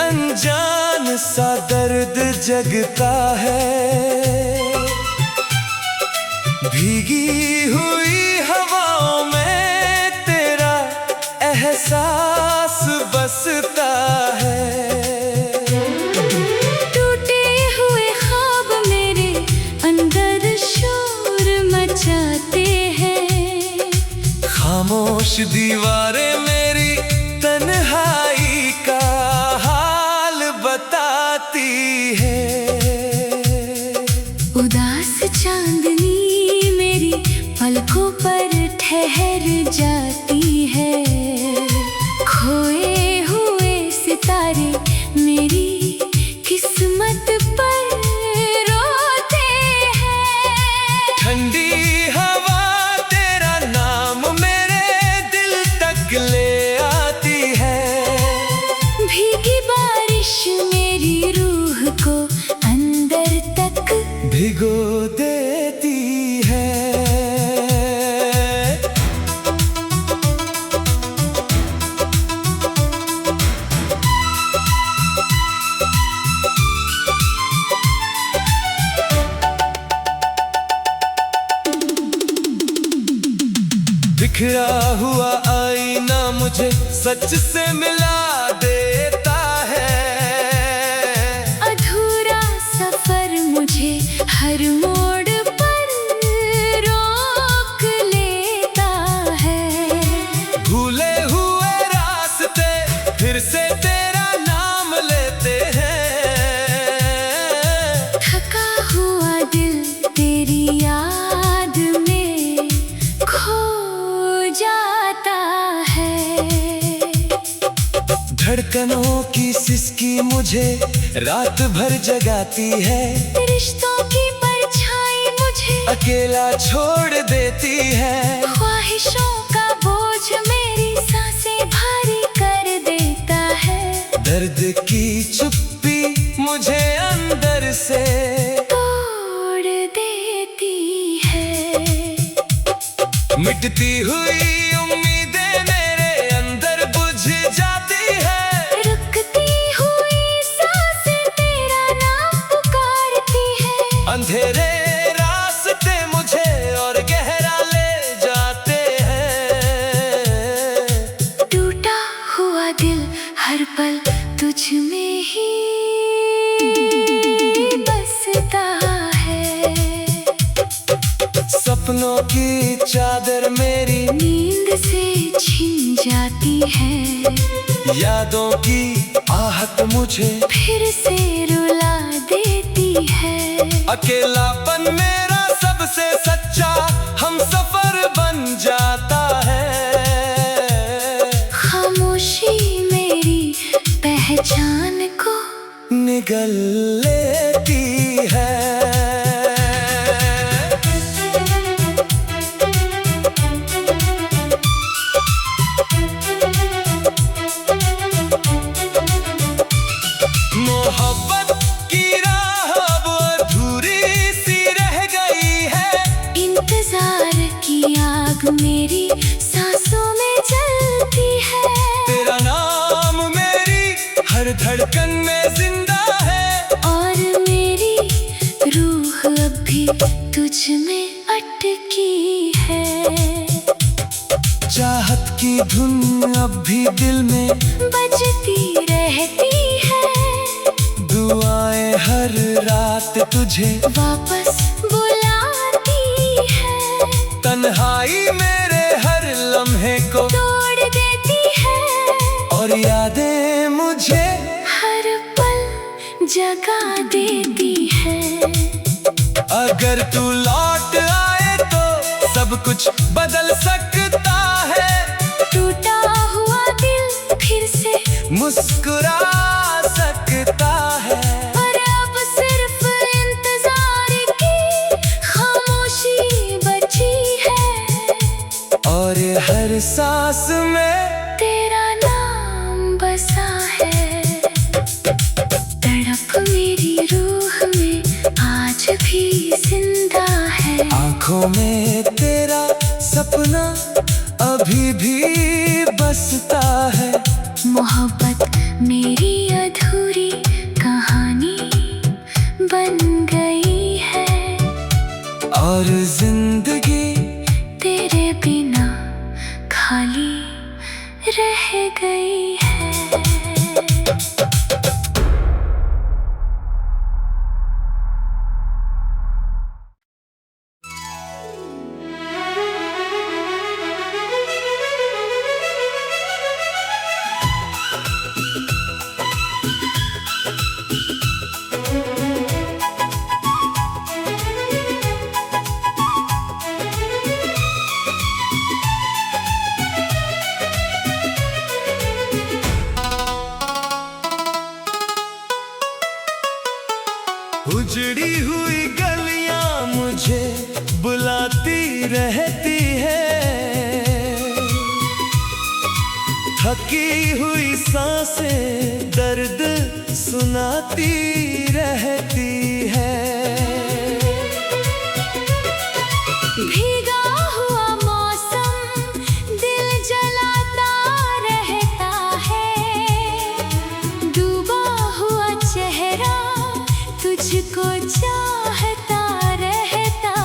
अनजान सा दर्द जगता है। भीगी हुई हवाओं में तेरा एहसास बसता है। टूटे हुए ख्वाब मेरे अंदर शोर मचाते हैं। खामोश दीवारें मेरी तन्हाई का हाल बताती है। उदास चांदनी मेरी पलकों पर ठहर जाती है। खोए हुए सितारे मेरी किस्मत पर रोते हैं। ठंडी हवा तेरा नाम मेरे दिल तक ले आती है। भीगी बारिश मेरी रूह को अंदर तक भिगो देती है। बिखरा हुआ आईना मुझे सच से मिला देता है। अधूरा सफर मुझे हर मोड़ पर रोक लेता है। भूले हुए रास्ते फिर से तेरा नाम लेते हैं। थका हुआ दिल तेरी याद में खो जाता है। धड़कनों की सिसकी मुझे रात भर जगाती है। रिश्तों की परछाई मुझे अकेला छोड़ देती है। ख्वाहिशों का बोझ मेरी सांसें भारी कर देता है। दर्द की चुप्पी मुझे अंदर से तोड़ देती है। मिटती हुई उम्मीदें मेरे अंदर बुझ जाती है। रुकती हुई सांसें तेरा नाम पुकारती है। अंधेरे रास्ते मुझे और गहरा ले जाते हैं। टूटा हुआ दिल हर पल तुझ में ही बसता है। सपनों की चादर मेरी नींद से छिन जाती है। यादों की आहट मुझे फिर से रुला देती है। अकेलापन मेरा सबसे सच्चा हम सफर बन जाता है। खामोशी मेरी पहचान को निगल लेती है। मोहब्बत की राह अब अधूरी सी रह गई है। इंतजार की आग मेरी सांसों में जलती है। तेरा नाम मेरी हर धड़कन में जिंदा है। और मेरी रूह अब भी तुझ में अटकी है। चाहत की धुन अब भी दिल में बजती रहती है। दुआएं हर रात तुझे वापस बुलाती है। तन्हाई मेरे हर लम्हे को तोड़ देती है। और यादें मुझे हर पल जगा देती है। अगर तू लौट आए तो सब कुछ बदल सकता है। टूटा हुआ दिल फिर से मुस्कुरा सकता है। और अब सिर्फ इंतजार की खामोशी बची है। और हर सांस में तेरा नाम बसा है। तड़प मेरी रूह में आज भी जिंदा है। आँखों में तेरा सपना अभी भी बसता है। मोहब्बत मेरी अधूरी और जिंदगी तेरे बिना खाली रह गई है। उजड़ी हुई गलियां मुझे बुलाती रहती है, थकी हुई सांसें दर्द सुनाती रहती है। भीगा हुआ मौसम दिल जलाता रहता है, डूबा हुआ चेहरा तुझको चाहता रहता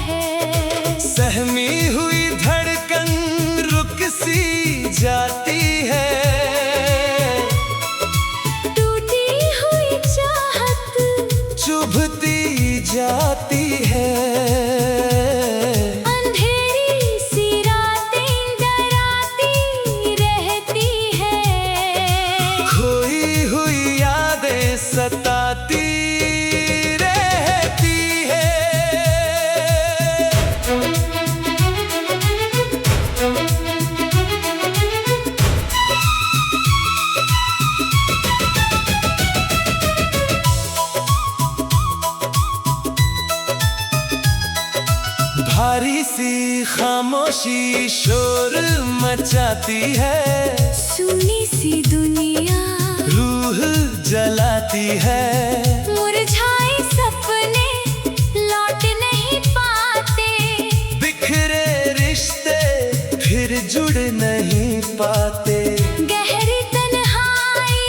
है। सहमी हुई धड़कन रुक सी जाती है, टूटी हुई चाहत चुभती जाती है। अंधेरी सी रातें डराती रहती है, खोई हुई यादें सताती रहती है। भारी सी खामोशी शोर मचाती है, सुनी सी दुनिया रूह जलाती है। मुरझाए सपने लौट नहीं पाते, बिखरे रिश्ते फिर जुड़ नहीं पाते। गहरी तन्हाई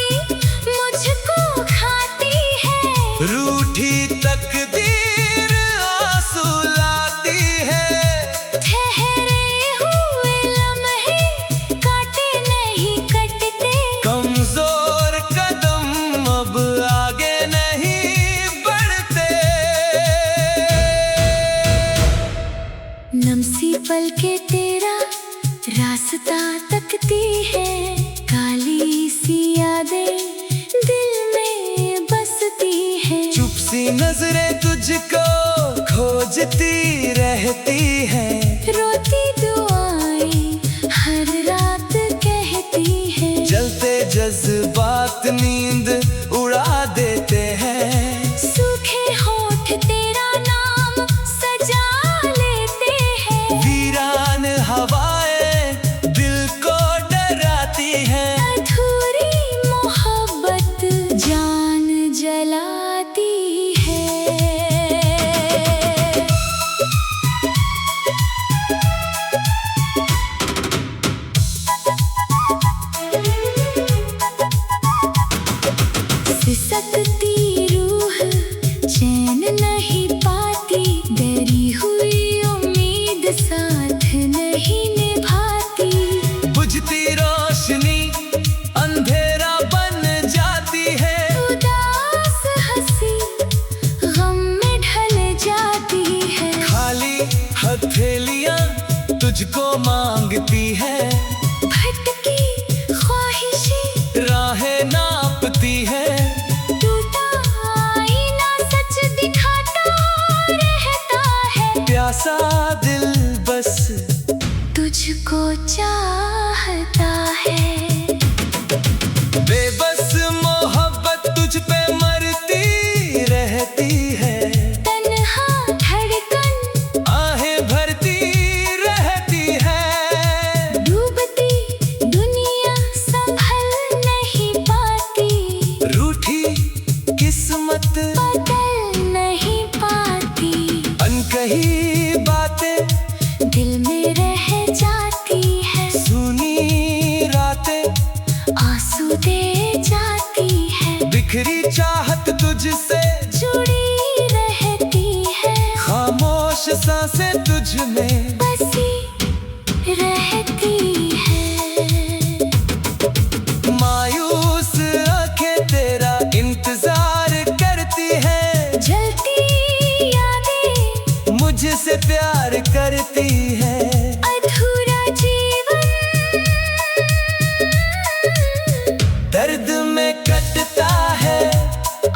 मुझको खाती है, रूठी तकदीर आंसू लाती है। ठहरे हुए लम्हे काटे नहीं कटते, कमजोर कदम अब आगे नहीं बढ़ते। नमसी पलके तेरा रास्ता तकती है, काली सी यादें दिल में बसती है। चुप सी नजरें तुझको खोजती रहती है, रोती दुआएं हर रात कहती है। जलते जज्बात नींद उड़ा देते हैं। सूखे होठ तेरा नाम सजा लेते हैं, वीरान हवाएं दिल को डराती हैं। अधूरी मोहब्बत जान जलाती है। सिसकती रूह चैन नहीं पाती, डरी हुई उम्मीद साथ नहीं निभाती। बुझती रोशनी अंधेरा बन जाती है, उदास हंसी गम में ढल जाती है। खाली हथेलियां तुझको मांगती है, भटकी ख्वाहिशें राहें नापती है। टूटा आईना सच दिखाता रहता है, प्यासा दिल बस तुझको चाहता है। बेबस मोहब्बत तुझ पे मरती रहती है, तन्हा धड़कन आहें भरती रहती है। डूबती दुनिया संभल नहीं पाती, रूठी किस्मत बदल नहीं पाती। अनकही बातें दिल में रह जाती है, सुनी रातें आंसू दे जाती है। बिखरी चाहत तुझसे जुड़ी रहती है, खामोश खामोश सांसें तुझ में बसी रहती है। मायूस आंखें तेरा इंतजार करती है, जलती यादें मुझसे प्यार करती है। अधूरा जीवन दर्द में कटता है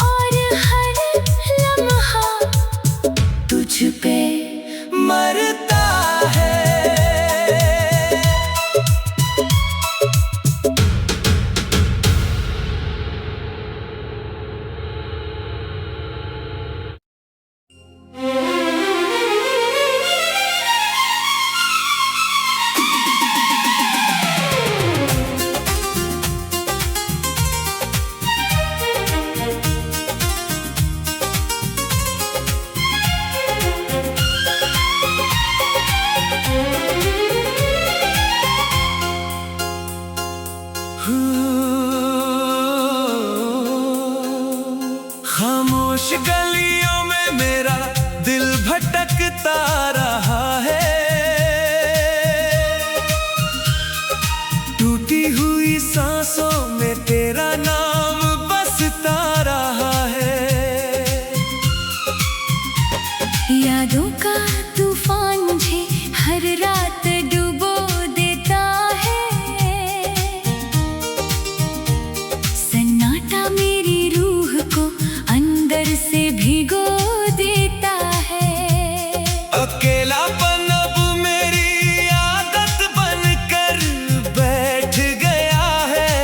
और हर लम्हा तुझ पे मरता है। खामोश गलियों में मेरा दिल भटकता रहा है, टूटी हुई सांसों में तेरा नाम बसता रहा है। यादों का तूफान मुझे हर रात डुबो देता है। सन्नाटा मेरी रूह को अंदर से भिगो देता है। अकेलापन अब मेरी आदत बनकर बैठ गया है।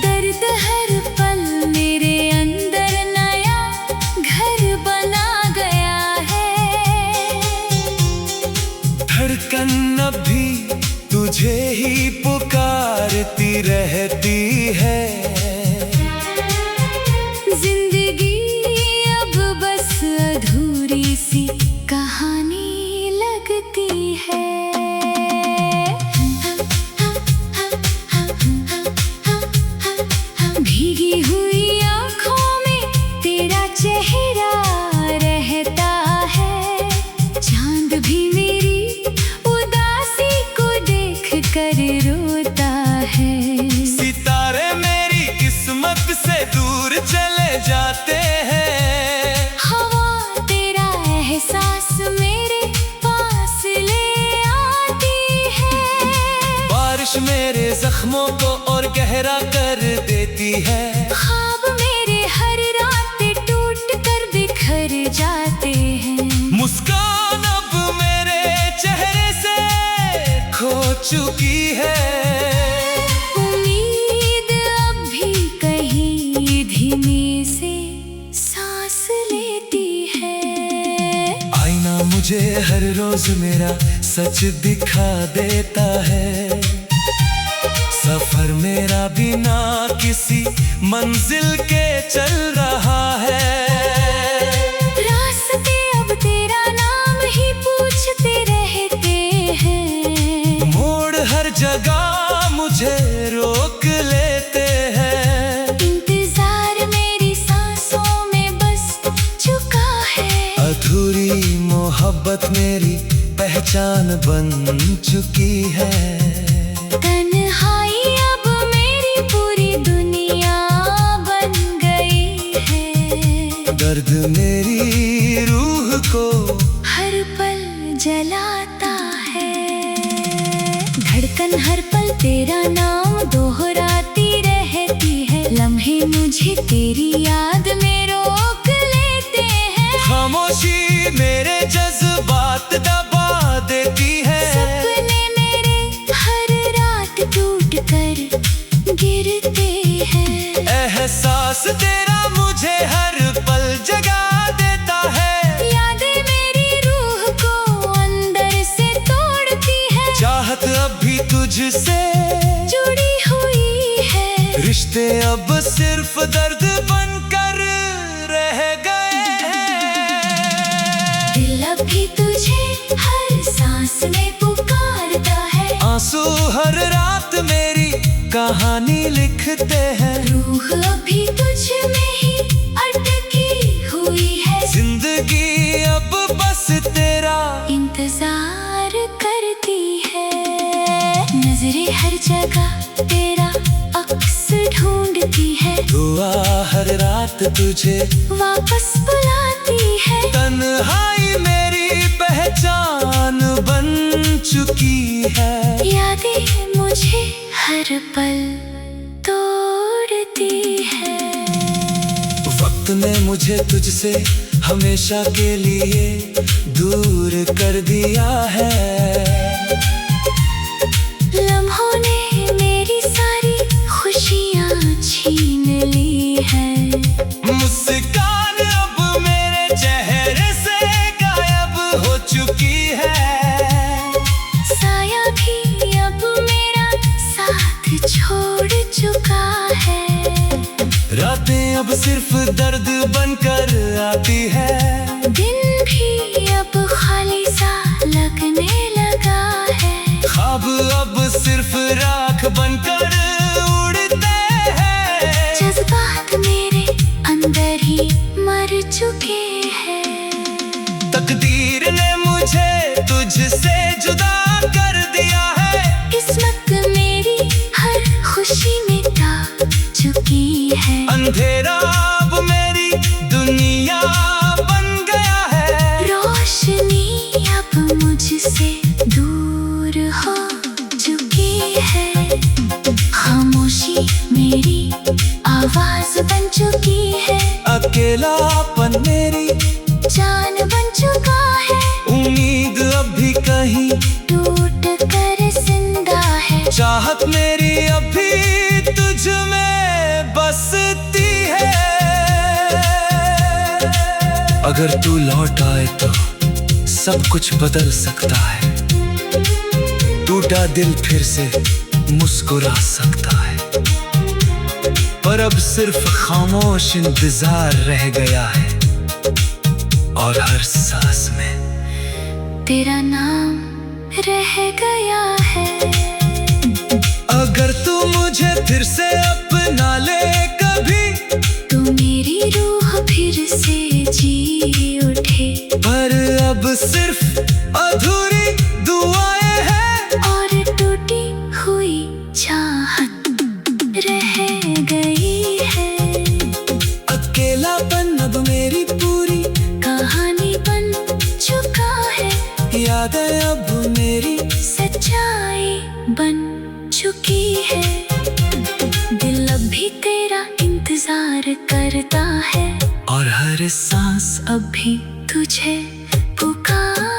दर्द हर पल मेरे अंदर नया घर बना गया है। धड़कन अब भी तुझे ही पुकारती रहती है। जिंदगी अब बस अधूरी सी कहानी लगती है। भीगी हुई आँखों में तेरा चेहरा रहता है। चांद भी मेरी उदासी को देख कर रोता है। सितारे मेरी किस्मत से दूर चले जाते हैं। हवा तेरा एहसास मेरे पास ले आती है। बारिश मेरे जख्मों को और गहरा कर देती है। ख्वाब मेरे हर रात टूट कर बिखर जाते हैं। मुस्कान अब मेरे चेहरे से खो चुकी है। उम्मीद अब भी कहीं धीमे से सांस लेती है। आईना मुझे हर रोज मेरा सच दिखा देता है। सफर मेरा बिना किसी मंजिल के चल रहा है। रास्ते अब तेरा नाम ही पूछते रहते हैं। मोड़ हर जगह मुझे रोक लेते हैं। इंतजार मेरी सांसों में बस चुका है। अधूरी मोहब्बत मेरी पहचान बन चुकी है। तन्हाई अब मेरी पूरी दुनिया बन गई है। दर्द मेरी रूह को हर पल जलाता है। धड़कन हर पल तेरा नाम दोहराती रहती है। लम्हे मुझे तेरी याद में रोक लेते हैं। खामोशी मेरे जज्बात दबा देती है। सपने मेरे हर रात टूट कर गिरते हैं। एहसास तेरा मुझे हर पल जगा देता है। यादें मेरी रूह को अंदर से तोड़ती है। चाहत अब भी तुझसे जुड़ी हुई है। रिश्ते अब सिर्फ दर्द बनकर रह गए हैं। दिल अब भी तुझे हर सांस में पुकारता है। आंसू हर रात मेरी कहानी लिखते हैं। रूह अभी तुझ में ही अटकी हुई है। जिंदगी उड़ती है, दुआ हर रात तुझे वापस बुलाती है। तन्हाई मेरी पहचान बन चुकी है, यादें मुझे हर पल तोड़ती है। वक्त ने मुझे तुझसे हमेशा के लिए दूर कर दिया है। लम्हों ने मेरी सारी खुशियाँ छीन ली है। मुस्कान अब मेरे चेहरे से गायब हो चुकी है, साया भी अब मेरा साथ छोड़ चुका है। रातें अब सिर्फ दर्द बनकर आती है, दिन भी अब खाली सा लगने लगा है। ख्वाब अब सिर्फ राख बनकर उड़ते हैं, जज्बात मेरे अंदर ही मर चुके हैं। तकदीर ने मुझे तुझसे जुदा कर दिया है, किस्मत मेरी हर खुशी मिटा चुकी है। अंधेरा अब मेरी दुनिया बन गया है, रोशनी अब मुझसे दूर हो चुकी है। खामोशी मेरी आवाज बन चुकी है, अकेलापन मेरी जान बन चुका है। उम्मीद अब भी कहीं टूट कर जिंदा है, चाहत मेरी अभी तुझ में बसती है। अगर तू लौट आए तो सब कुछ बदल सकता है, टूटा दिल फिर से मुस्कुरा सकता है, पर अब सिर्फ खामोश इंतजार रह गया है, और हर सांस में तेरा नाम रह गया है। अगर तू मुझे फिर से अपना ले कभी, तू मेरी रूह फिर से जी उठे, पर अब सिर्फ अधूरी दुआएं हैं, और टूटी हुई चाहत रह गई है। अकेलापन अब मेरी पूरी कहानी बन चुका है, यादें अब मेरी सच्चाई बन चुकी है। दिल अब भी तेरा इंतजार करता है, और हर सांस अब भी तुझे पुकार